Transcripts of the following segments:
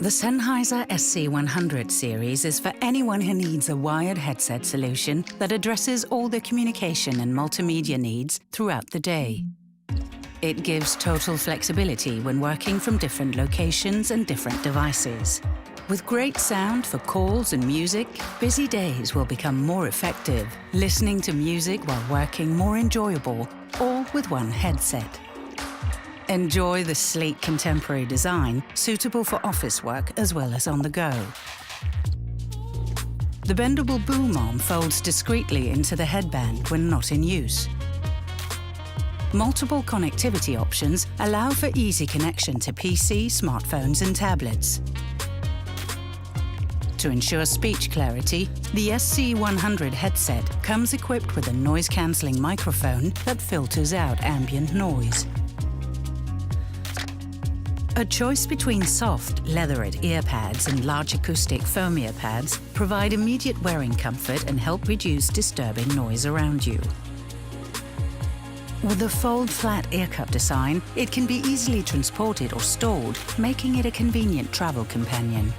The Sennheiser SC100 series is for anyone who needs a wired headset solution that addresses all their communication and multimedia needs throughout the day. It gives total flexibility when working from different locations and different devices. With great sound for calls and music, busy days will become more effective, listening to music while working more enjoyable, all with one headset. Enjoy the sleek contemporary design, suitable for office work as well as on the go. The bendable boom arm folds discreetly into the headband when not in use. Multiple connectivity options allow for easy connection to PC, smartphones and tablets. To ensure speech clarity, the SC100 headset comes equipped with a noise-cancelling microphone that filters out ambient noise. A choice between soft, leatherette ear pads and large acoustic foam ear pads provide immediate wearing comfort and help reduce disturbing noise around you. With the fold-flat ear cup design, it can be easily transported or stored, making it a convenient travel companion.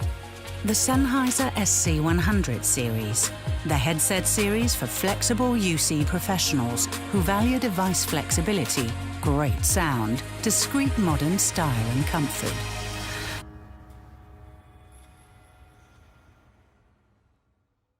The Sennheiser SC100 series, the headset series for flexible UC professionals who value device flexibility, great sound, discreet modern style and comfort.